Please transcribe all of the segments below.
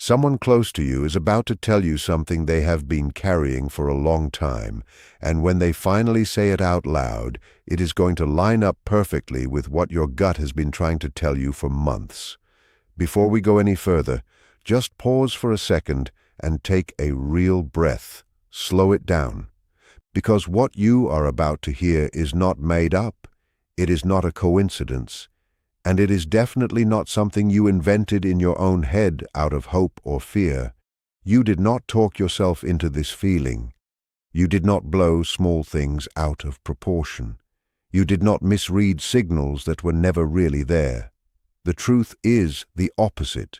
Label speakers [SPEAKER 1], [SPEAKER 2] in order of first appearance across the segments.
[SPEAKER 1] Someone close to you is about to tell you something they have been carrying for a long time, and when they finally say it out loud, it is going to line up perfectly with what your gut has been trying to tell you for months. Before we go any further, just pause for a second and take a real breath. Slow it down. Because what you are about to hear is not made up. It is not a coincidence. And it is definitely not something you invented in your own head out of hope or fear. You did not talk yourself into this feeling. You did not blow small things out of proportion. You did not misread signals that were never really there. The truth is the opposite.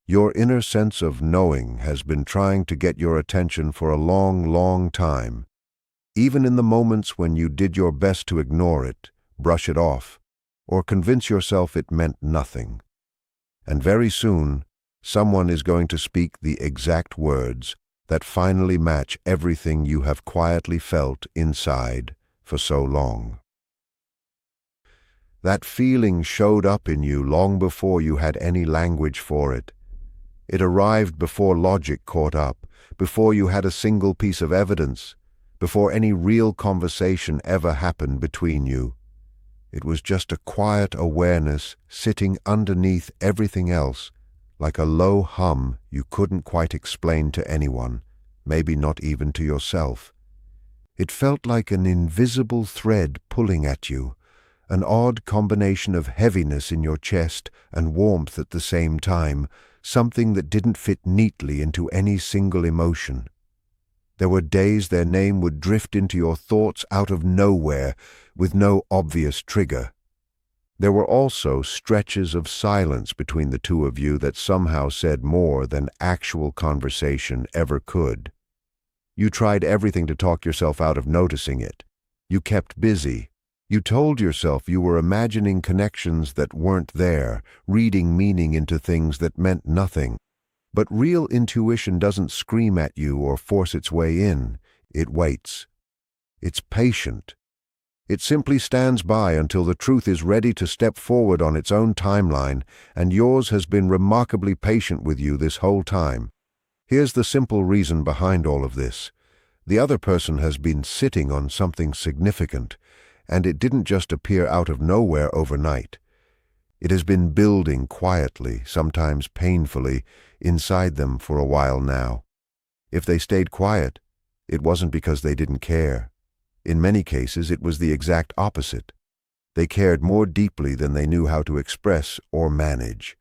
[SPEAKER 1] Your inner sense of knowing has been trying to get your attention for a long, long time. Even in the moments when you did your best to ignore it, brush it off, or convince yourself it meant nothing. And very soon, someone is going to speak the exact words that finally match everything you have quietly felt inside for so long. That feeling showed up in you long before you had any language for it. It arrived before logic caught up, before you had a single piece of evidence, before any real conversation ever happened between you. It was just a quiet awareness sitting underneath everything else, like a low hum you couldn't quite explain to anyone, maybe not even to yourself. It felt like an invisible thread pulling at you, an odd combination of heaviness in your chest and warmth at the same time, something that didn't fit neatly into any single emotion. There were days their name would drift into your thoughts out of nowhere, with no obvious trigger. There were also stretches of silence between the two of you that somehow said more than actual conversation ever could. You tried everything to talk yourself out of noticing it. You kept busy. You told yourself you were imagining connections that weren't there, reading meaning into things that meant nothing. But real intuition doesn't scream at you or force its way in. It waits. It's patient. It simply stands by until the truth is ready to step forward on its own timeline, and yours has been remarkably patient with you this whole time. Here's the simple reason behind all of this. The other person has been sitting on something significant, and it didn't just appear out of nowhere overnight. It has been building quietly, sometimes painfully, inside them for a while now. If they stayed quiet, it wasn't because they didn't care. In many cases, it was the exact opposite. They cared more deeply than they knew how to express or manage.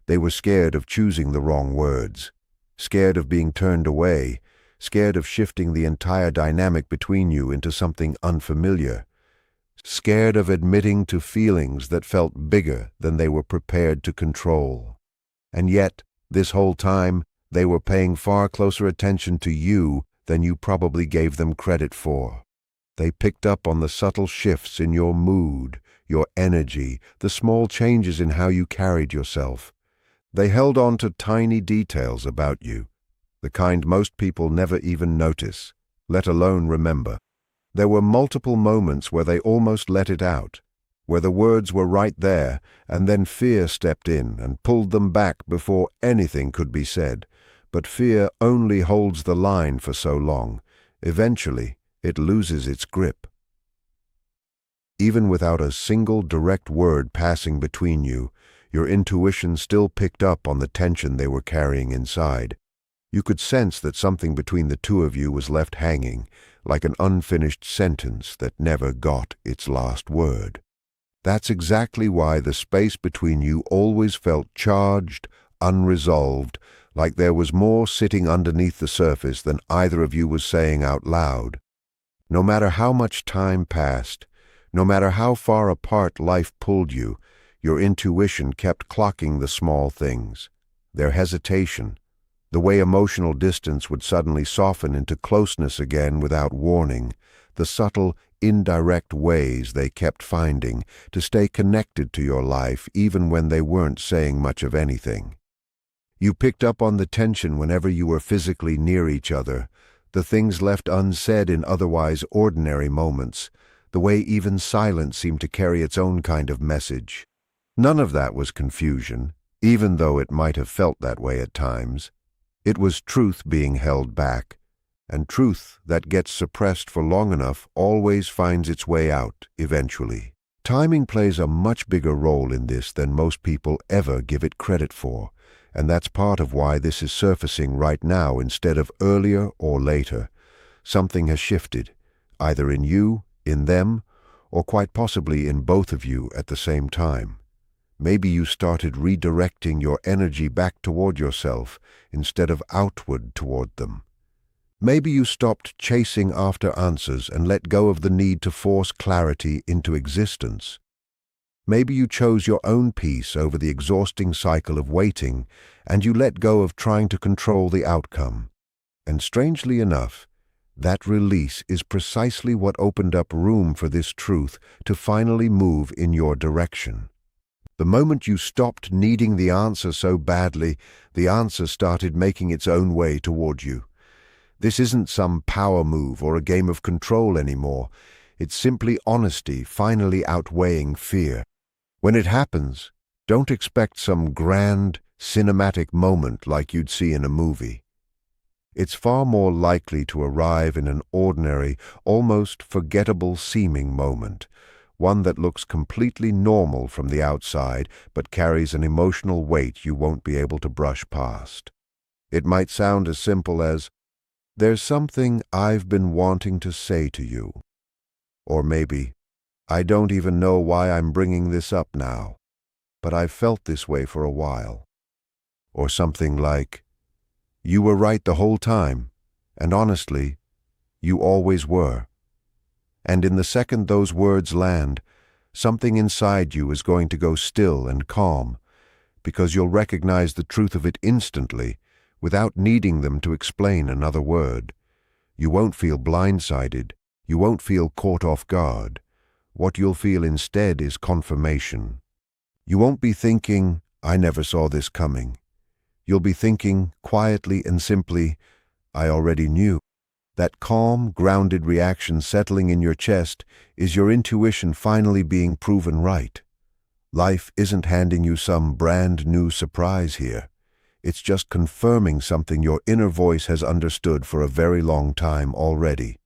[SPEAKER 1] They were scared of choosing the wrong words, scared of being turned away, scared of shifting the entire dynamic between you into something unfamiliar, scared of admitting to feelings that felt bigger than they were prepared to control. And yet, this whole time, they were paying far closer attention to you than you probably gave them credit for. They picked up on the subtle shifts in your mood, your energy, the small changes in how you carried yourself. They held on to tiny details about you, the kind most people never even notice, let alone remember. There were multiple moments where they almost let it out, where the words were right there, and then fear stepped in and pulled them back before anything could be said. But fear only holds the line for so long. Eventually, it loses its grip. Even without a single direct word passing between you, your intuition still picked up on the tension they were carrying inside. You could sense that something between the two of you was left hanging, like an unfinished sentence that never got its last word. That's exactly why the space between you always felt charged, unresolved, like there was more sitting underneath the surface than either of you was saying out loud. No matter how much time passed, no matter how far apart life pulled you, your intuition kept clocking the small things, their hesitation, the way emotional distance would suddenly soften into closeness again without warning, the subtle, indirect ways they kept finding to stay connected to your life even when they weren't saying much of anything. You picked up on the tension whenever you were physically near each other, the things left unsaid in otherwise ordinary moments, the way even silence seemed to carry its own kind of message. None of that was confusion. even though it might have felt that way at times. It was truth being held back, and truth that gets suppressed for long enough always finds its way out eventually. Timing plays a much bigger role in this than most people ever give it credit for, and that's part of why this is surfacing right now instead of earlier or later. Something has shifted, either in you, in them, or quite possibly in both of you at the same time. Maybe you started redirecting your energy back toward yourself instead of outward toward them. Maybe you stopped chasing after answers and let go of the need to force clarity into existence. Maybe you chose your own peace over the exhausting cycle of waiting, and you let go of trying to control the outcome. And strangely enough, that release is precisely what opened up room for this truth to finally move in your direction. The moment you stopped needing the answer so badly, the answer started making its own way toward you. This isn't some power move or a game of control anymore. It's simply honesty finally outweighing fear. When it happens, don't expect some grand, cinematic moment like you'd see in a movie. It's far more likely to arrive in an ordinary, almost forgettable-seeming moment, one that looks completely normal from the outside but carries an emotional weight you won't be able to brush past. It might sound as simple as, "There's something I've been wanting to say to you." Or maybe, "I don't even know why I'm bringing this up now, but I've felt this way for a while." Or something like, "You were right the whole time, and honestly, you always were." And in the second those words land, something inside you is going to go still and calm, because you'll recognize the truth of it instantly, without needing them to explain another word. You won't feel blindsided. You won't feel caught off guard. What you'll feel instead is confirmation. You won't be thinking, "I never saw this coming." You'll be thinking, quietly and simply, "I already knew." That calm, grounded reaction settling in your chest is your intuition finally being proven right. Life isn't handing you some brand new surprise here. It's just confirming something your inner voice has understood for a very long time already.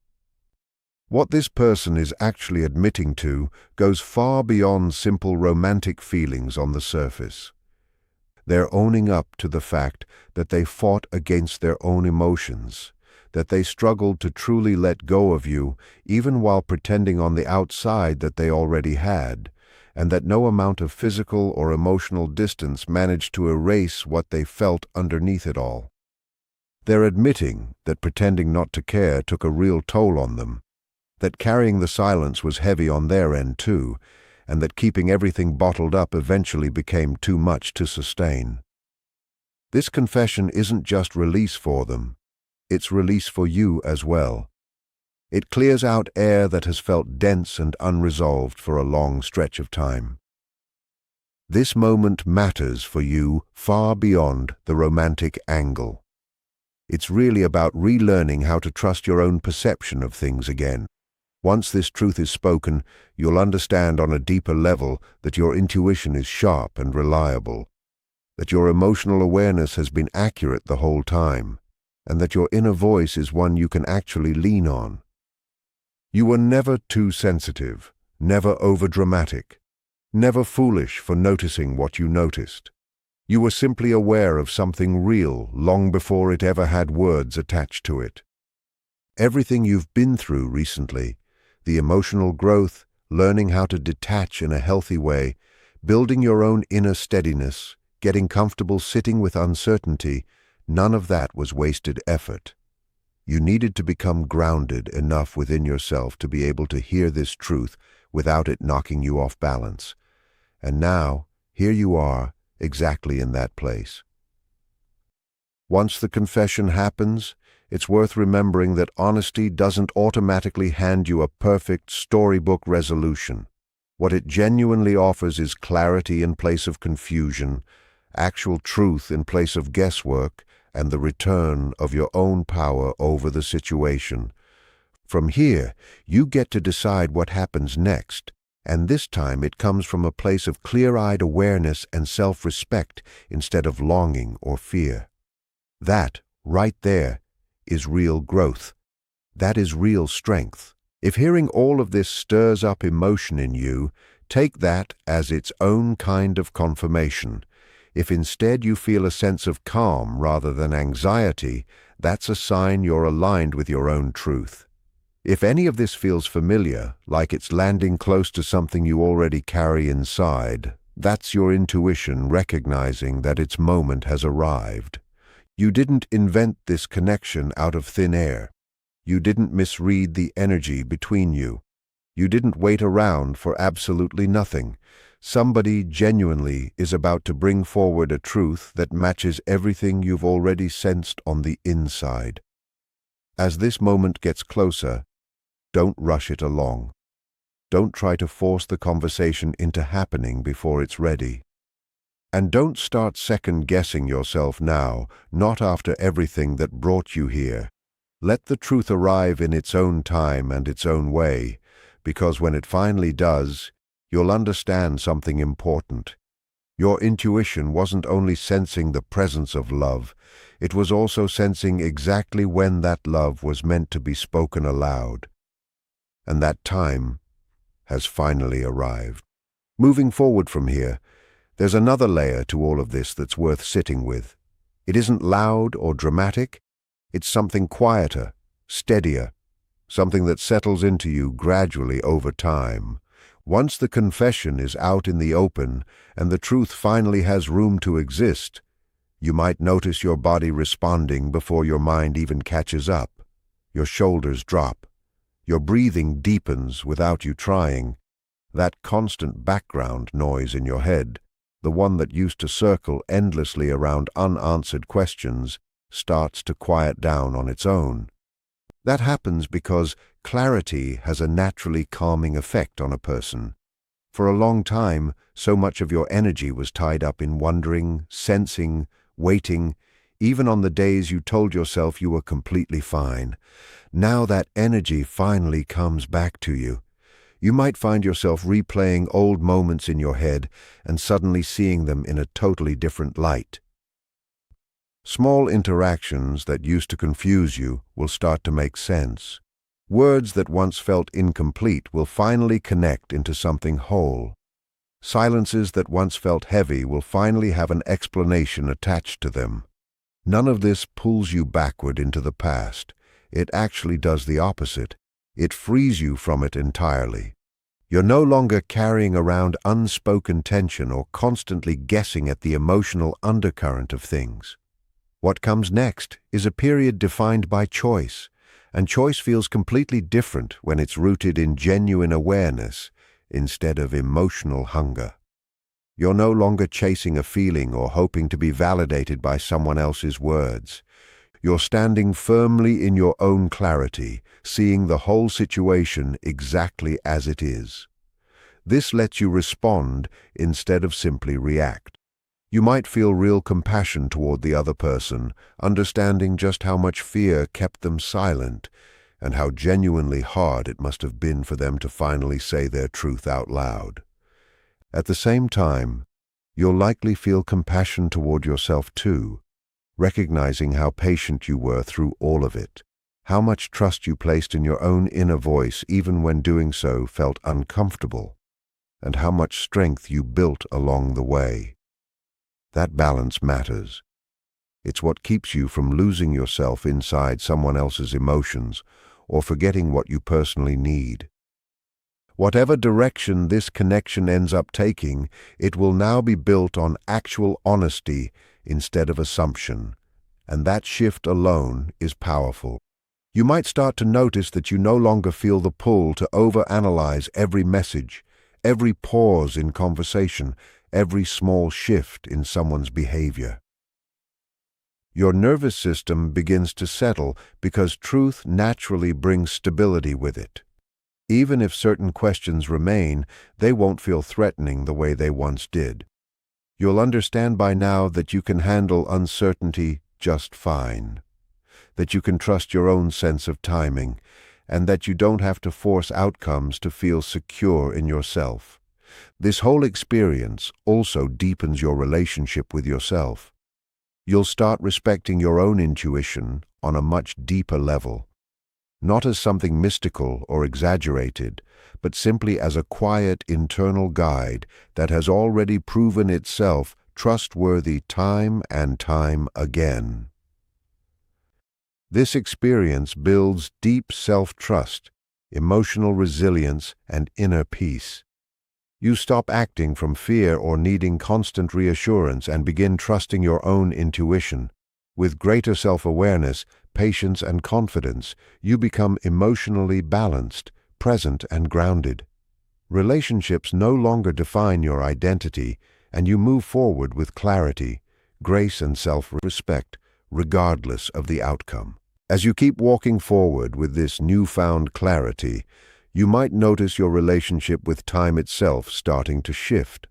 [SPEAKER 1] What this person is actually admitting to goes far beyond simple romantic feelings on the surface. They're owning up to the fact that they fought against their own emotions, that they struggled to truly let go of you even while pretending on the outside that they already had, and that no amount of physical or emotional distance managed to erase what they felt underneath it all. They're admitting that pretending not to care took a real toll on them, that carrying the silence was heavy on their end too, and that keeping everything bottled up eventually became too much to sustain. This confession isn't just release for them, it's release for you as well. It clears out air that has felt dense and unresolved for a long stretch of time. This moment matters for you far beyond the romantic angle. It's really about relearning how to trust your own perception of things again. Once this truth is spoken, you'll understand on a deeper level that your intuition is sharp and reliable, that your emotional awareness has been accurate the whole time, and that your inner voice is one you can actually lean on. You were never too sensitive, never overdramatic, never foolish for noticing what you noticed. You were simply aware of something real long before it ever had words attached to it. Everything you've been through recently, the emotional growth, learning how to detach in a healthy way, building your own inner steadiness, getting comfortable sitting with uncertainty, none of that was wasted effort. You needed to become grounded enough within yourself to be able to hear this truth without it knocking you off balance. And now, here you are, exactly in that place. Once the confession happens, it's worth remembering that honesty doesn't automatically hand you a perfect storybook resolution. What it genuinely offers is clarity in place of confusion, actual truth in place of guesswork, and the return of your own power over the situation. From here, you get to decide what happens next, And this time it comes from a place of clear-eyed awareness and self-respect instead of longing or fear. That, right there, is real growth. That is real strength. If hearing all of this stirs up emotion in you, take that as its own kind of confirmation. If instead you feel a sense of calm rather than anxiety, that's a sign you're aligned with your own truth. If any of this feels familiar, like it's landing close to something you already carry inside, that's your intuition recognizing that its moment has arrived. You didn't invent this connection out of thin air. You didn't misread the energy between you. You didn't wait around for absolutely nothing. Somebody genuinely is about to bring forward a truth that matches everything you've already sensed on the inside. As this moment gets closer, don't rush it along. Don't try to force the conversation into happening before it's ready. And don't start second-guessing yourself now, not after everything that brought you here. Let the truth arrive in its own time and its own way, because when it finally does, you'll understand something important. Your intuition wasn't only sensing the presence of love, it was also sensing exactly when that love was meant to be spoken aloud. And that time has finally arrived. Moving forward from here, there's another layer to all of this that's worth sitting with. It isn't loud or dramatic. It's something quieter, steadier, something that settles into you gradually over time. Once the confession is out in the open and the truth finally has room to exist, you might notice your body responding before your mind even catches up. Your shoulders drop. Your breathing deepens without you trying. That constant background noise in your head, the one that used to circle endlessly around unanswered questions, starts to quiet down on its own. That happens because clarity has a naturally calming effect on a person. For a long time, so much of your energy was tied up in wondering, sensing, waiting, even on the days you told yourself you were completely fine. Now that energy finally comes back to you. You might find yourself replaying old moments in your head and suddenly seeing them in a totally different light. Small interactions that used to confuse you will start to make sense. Words that once felt incomplete will finally connect into something whole. Silences that once felt heavy will finally have an explanation attached to them. None of this pulls you backward into the past. It actually does the opposite. It frees you from it entirely. You're no longer carrying around unspoken tension or constantly guessing at the emotional undercurrent of things. What comes next is a period defined by choice, and choice feels completely different when it's rooted in genuine awareness instead of emotional hunger. You're no longer chasing a feeling or hoping to be validated by someone else's words. You're standing firmly in your own clarity, seeing the whole situation exactly as it is. This lets you respond instead of simply react. You might feel real compassion toward the other person, understanding just how much fear kept them silent, and how genuinely hard it must have been for them to finally say their truth out loud. At the same time, you'll likely feel compassion toward yourself too, recognizing how patient you were through all of it, how much trust you placed in your own inner voice even when doing so felt uncomfortable, and how much strength you built along the way. That balance matters. It's what keeps you from losing yourself inside someone else's emotions or forgetting what you personally need. Whatever direction this connection ends up taking, it will now be built on actual honesty instead of assumption, and that shift alone is powerful. You might start to notice that you no longer feel the pull to overanalyze every message, every pause in conversation, every small shift in someone's behavior. Your nervous system begins to settle because truth naturally brings stability with it. Even if certain questions remain, they won't feel threatening the way they once did. You'll understand by now that you can handle uncertainty just fine, that you can trust your own sense of timing, and that you don't have to force outcomes to feel secure in yourself. This whole experience also deepens your relationship with yourself. You'll start respecting your own intuition on a much deeper level, not as something mystical or exaggerated, but simply as a quiet internal guide that has already proven itself trustworthy time and time again. This experience builds deep self-trust, emotional resilience, and inner peace. You stop acting from fear or needing constant reassurance and begin trusting your own intuition. With greater self-awareness, patience, and confidence, you become emotionally balanced, present, and grounded. Relationships no longer define your identity, and you move forward with clarity, grace, and self-respect, regardless of the outcome. As you keep walking forward with this newfound clarity, you might notice your relationship with time itself starting to shift.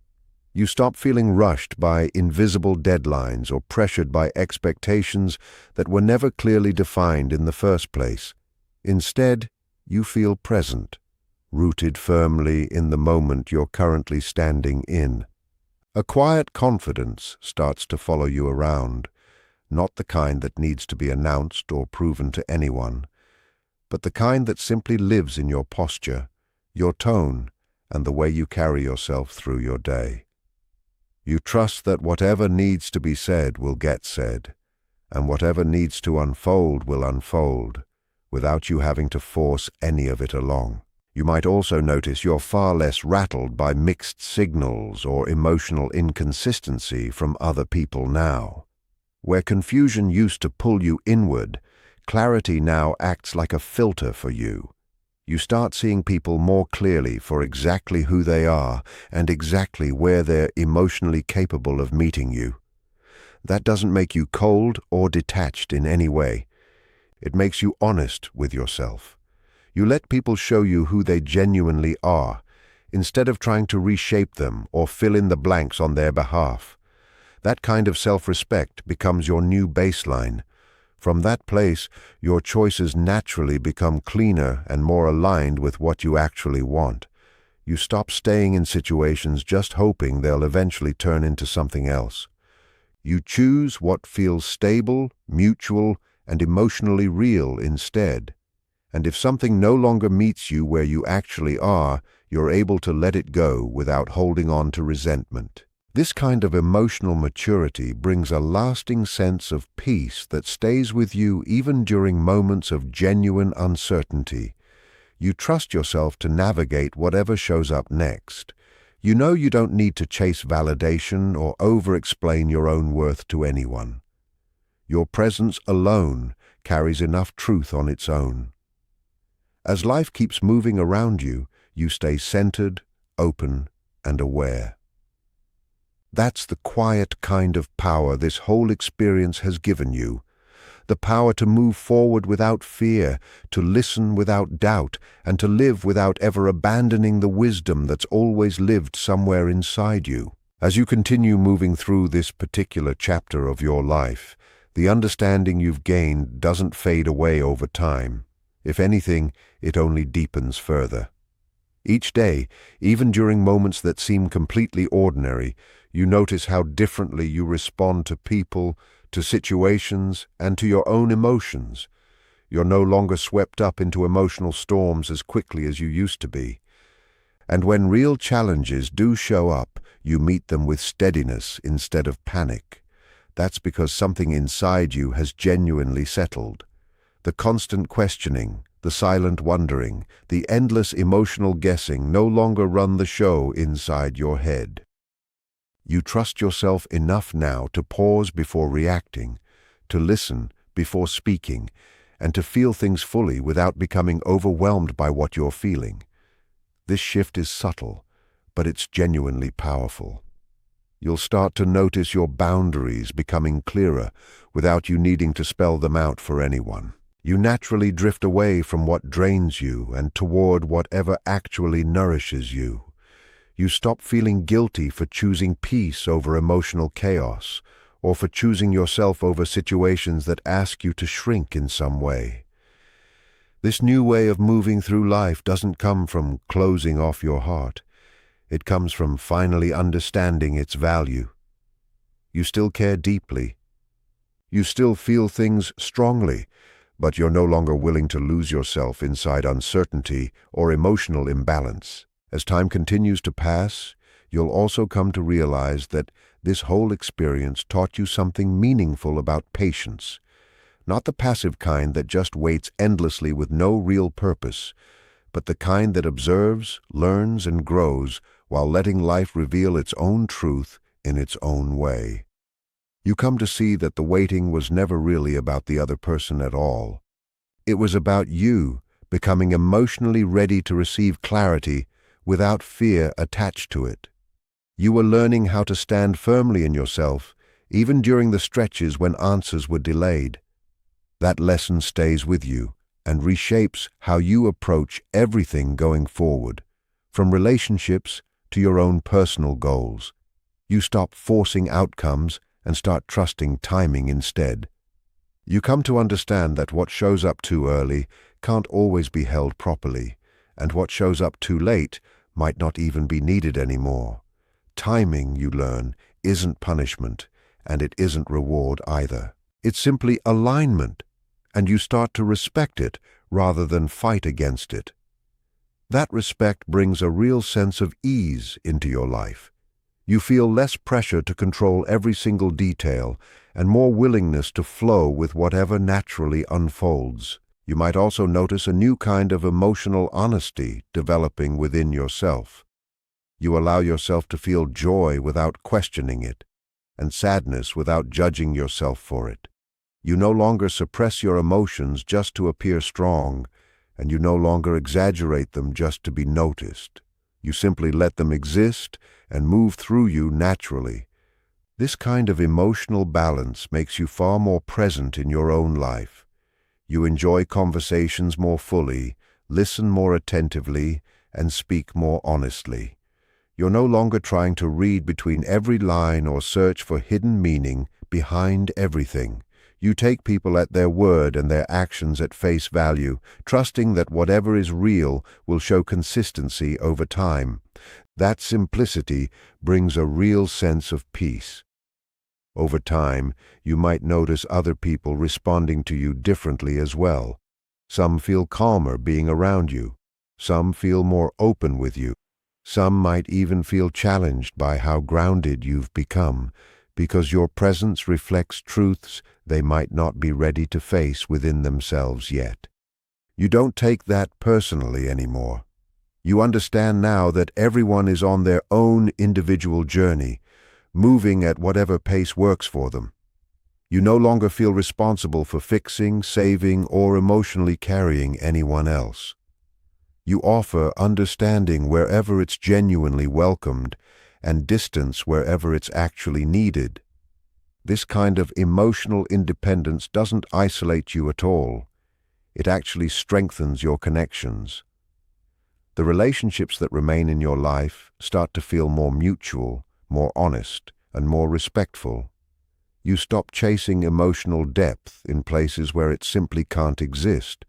[SPEAKER 1] You stop feeling rushed by invisible deadlines or pressured by expectations that were never clearly defined in the first place. Instead, you feel present, rooted firmly in the moment you're currently standing in. A quiet confidence starts to follow you around, not the kind that needs to be announced or proven to anyone, but the kind that simply lives in your posture, your tone, and the way you carry yourself through your day. You trust that whatever needs to be said will get said, and whatever needs to unfold will unfold, without you having to force any of it along. You might also notice you're far less rattled by mixed signals or emotional inconsistency from other people now. Where confusion used to pull you inward, clarity now acts like a filter for you. You start seeing people more clearly for exactly who they are and exactly where they're emotionally capable of meeting you. That doesn't make you cold or detached in any way. It makes you honest with yourself. You let people show you who they genuinely are, instead of trying to reshape them or fill in the blanks on their behalf. That kind of self-respect becomes your new baseline. From that place, your choices naturally become cleaner and more aligned with what you actually want. You stop staying in situations just hoping they'll eventually turn into something else. You choose what feels stable, mutual, and emotionally real instead. And if something no longer meets you where you actually are, you're able to let it go without holding on to resentment. This kind of emotional maturity brings a lasting sense of peace that stays with you even during moments of genuine uncertainty. You trust yourself to navigate whatever shows up next. You know you don't need to chase validation or over-explain your own worth to anyone. Your presence alone carries enough truth on its own. As life keeps moving around you, you stay centered, open, and aware. That's the quiet kind of power this whole experience has given you. The power to move forward without fear, to listen without doubt, and to live without ever abandoning the wisdom that's always lived somewhere inside you. As you continue moving through this particular chapter of your life, the understanding you've gained doesn't fade away over time. If anything, it only deepens further. Each day, even during moments that seem completely ordinary, you notice how differently you respond to people, to situations, and to your own emotions. You're no longer swept up into emotional storms as quickly as you used to be. And when real challenges do show up, you meet them with steadiness instead of panic. That's because something inside you has genuinely settled. The constant questioning, the silent wondering, the endless emotional guessing no longer run the show inside your head. You trust yourself enough now to pause before reacting, to listen before speaking, and to feel things fully without becoming overwhelmed by what you're feeling. This shift is subtle, but it's genuinely powerful. You'll start to notice your boundaries becoming clearer without you needing to spell them out for anyone. You naturally drift away from what drains you and toward whatever actually nourishes you. You stop feeling guilty for choosing peace over emotional chaos, or for choosing yourself over situations that ask you to shrink in some way. This new way of moving through life doesn't come from closing off your heart. It comes from finally understanding its value. You still care deeply. You still feel things strongly, but you're no longer willing to lose yourself inside uncertainty or emotional imbalance. As time continues to pass, you'll also come to realize that this whole experience taught you something meaningful about patience. Not the passive kind that just waits endlessly with no real purpose, but the kind that observes, learns, and grows while letting life reveal its own truth in its own way. You come to see that the waiting was never really about the other person at all. It was about you becoming emotionally ready to receive clarity without fear attached to it. You were learning how to stand firmly in yourself, even during the stretches when answers were delayed. That lesson stays with you and reshapes how you approach everything going forward, from relationships to your own personal goals. You stop forcing outcomes and start trusting timing instead. You come to understand that what shows up too early can't always be held properly, and what shows up too late might not even be needed anymore. Timing, you learn, isn't punishment, and it isn't reward either. It's simply alignment, and you start to respect it rather than fight against it. That respect brings a real sense of ease into your life. You feel less pressure to control every single detail and more willingness to flow with whatever naturally unfolds. You might also notice a new kind of emotional honesty developing within yourself. You allow yourself to feel joy without questioning it, and sadness without judging yourself for it. You no longer suppress your emotions just to appear strong, and you no longer exaggerate them just to be noticed. You simply let them exist and move through you naturally. This kind of emotional balance makes you far more present in your own life. You enjoy conversations more fully, listen more attentively, and speak more honestly. You're no longer trying to read between every line or search for hidden meaning behind everything. You take people at their word and their actions at face value, trusting that whatever is real will show consistency over time. That simplicity brings a real sense of peace. Over time, you might notice other people responding to you differently as well. Some feel calmer being around you. Some feel more open with you. Some might even feel challenged by how grounded you've become, because your presence reflects truths they might not be ready to face within themselves yet. You don't take that personally anymore. You understand now that everyone is on their own individual journey, moving at whatever pace works for them. You no longer feel responsible for fixing, saving, or emotionally carrying anyone else. You offer understanding wherever it's genuinely welcomed, and distance wherever it's actually needed. This kind of emotional independence doesn't isolate you at all. It actually strengthens your connections. The relationships that remain in your life start to feel more mutual, more honest, and more respectful. You stop chasing emotional depth in places where it simply can't exist,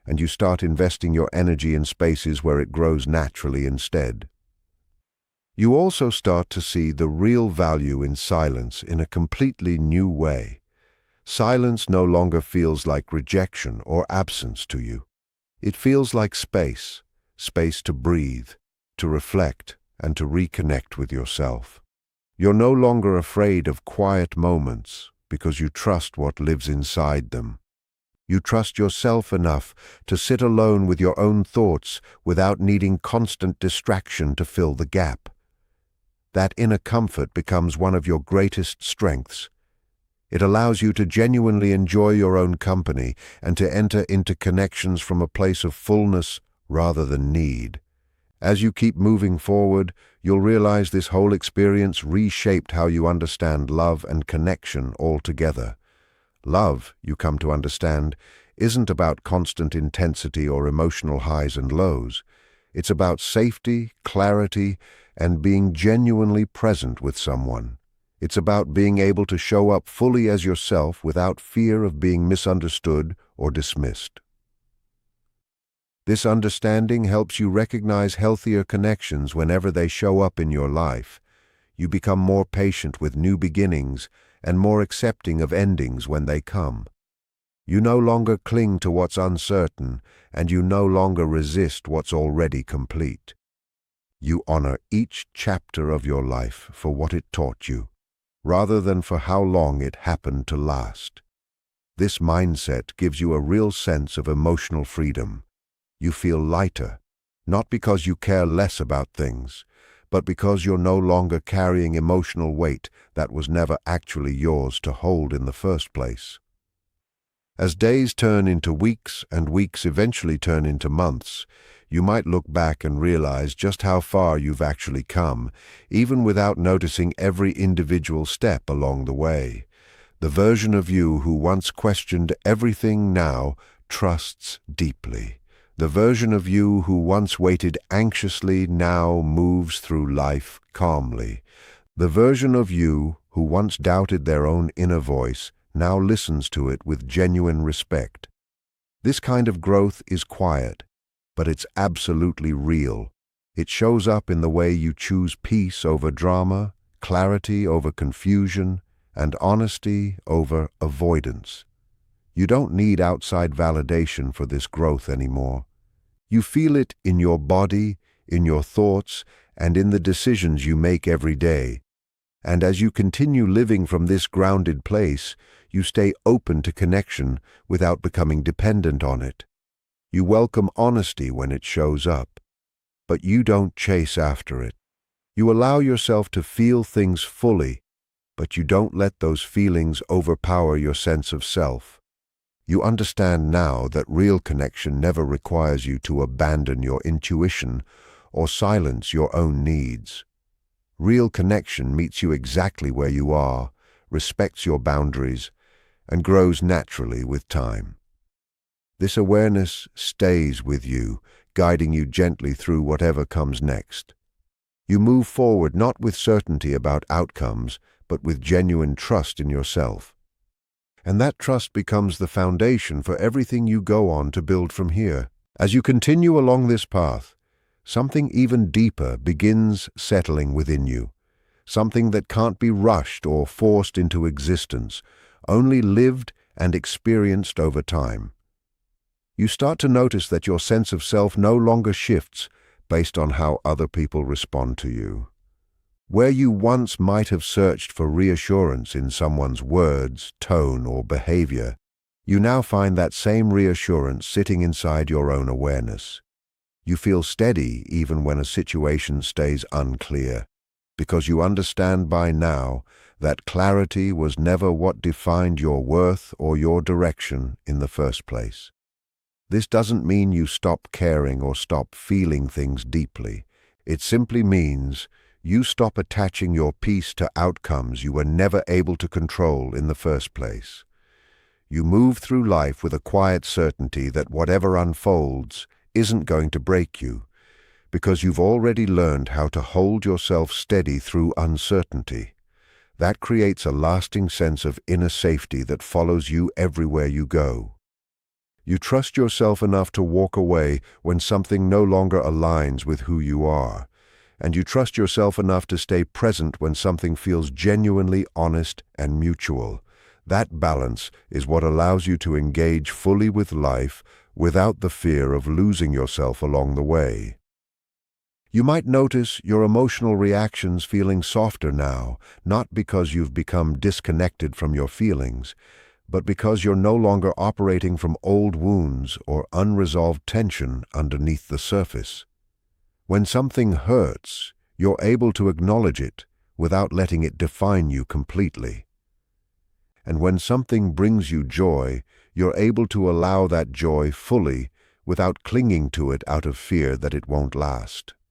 [SPEAKER 1] and you start investing your energy in spaces where it grows naturally instead. You also start to see the real value in silence in a completely new way. Silence no longer feels like rejection or absence to you. It feels like space to breathe, to reflect, and to reconnect with yourself. You're no longer afraid of quiet moments because you trust what lives inside them. You trust yourself enough to sit alone with your own thoughts without needing constant distraction to fill the gap. That inner comfort becomes one of your greatest strengths. It allows you to genuinely enjoy your own company and to enter into connections from a place of fullness rather than need. As you keep moving forward, you'll realize this whole experience reshaped how you understand love and connection altogether. Love, you come to understand, isn't about constant intensity or emotional highs and lows. It's about safety, clarity, and being genuinely present with someone. It's about being able to show up fully as yourself without fear of being misunderstood or dismissed. This understanding helps you recognize healthier connections whenever they show up in your life. You become more patient with new beginnings and more accepting of endings when they come. You no longer cling to what's uncertain, and you no longer resist what's already complete. You honor each chapter of your life for what it taught you, rather than for how long it happened to last. This mindset gives you a real sense of emotional freedom. You feel lighter, not because you care less about things, but because you're no longer carrying emotional weight that was never actually yours to hold in the first place. As days turn into weeks and weeks eventually turn into months, you might look back and realize just how far you've actually come, even without noticing every individual step along the way. The version of you who once questioned everything now trusts deeply. The version of you who once waited anxiously now moves through life calmly. The version of you who once doubted their own inner voice now listens to it with genuine respect. This kind of growth is quiet, but it's absolutely real. It shows up in the way you choose peace over drama, clarity over confusion, and honesty over avoidance. You don't need outside validation for this growth anymore. You feel it in your body, in your thoughts, and in the decisions you make every day. And as you continue living from this grounded place, you stay open to connection without becoming dependent on it. You welcome honesty when it shows up, but you don't chase after it. You allow yourself to feel things fully, but you don't let those feelings overpower your sense of self. You understand now that real connection never requires you to abandon your intuition or silence your own needs. Real connection meets you exactly where you are, respects your boundaries, and grows naturally with time. This awareness stays with you, guiding you gently through whatever comes next. You move forward not with certainty about outcomes, but with genuine trust in yourself. And that trust becomes the foundation for everything you go on to build from here. As you continue along this path, something even deeper begins settling within you, something that can't be rushed or forced into existence, only lived and experienced over time. You start to notice that your sense of self no longer shifts based on how other people respond to you. Where you once might have searched for reassurance in someone's words, tone, or behavior, you now find that same reassurance sitting inside your own awareness. You feel steady even when a situation stays unclear, because you understand by now that clarity was never what defined your worth or your direction in the first place. This doesn't mean you stop caring or stop feeling things deeply. It simply means you stop attaching your peace to outcomes you were never able to control in the first place. You move through life with a quiet certainty that whatever unfolds isn't going to break you, because you've already learned how to hold yourself steady through uncertainty. That creates a lasting sense of inner safety that follows you everywhere you go. You trust yourself enough to walk away when something no longer aligns with who you are, and you trust yourself enough to stay present when something feels genuinely honest and mutual. That balance is what allows you to engage fully with life without the fear of losing yourself along the way. You might notice your emotional reactions feeling softer now, not because you've become disconnected from your feelings, but because you're no longer operating from old wounds or unresolved tension underneath the surface. When something hurts, you're able to acknowledge it without letting it define you completely. And when something brings you joy, you're able to allow that joy fully without clinging to it out of fear that it won't last.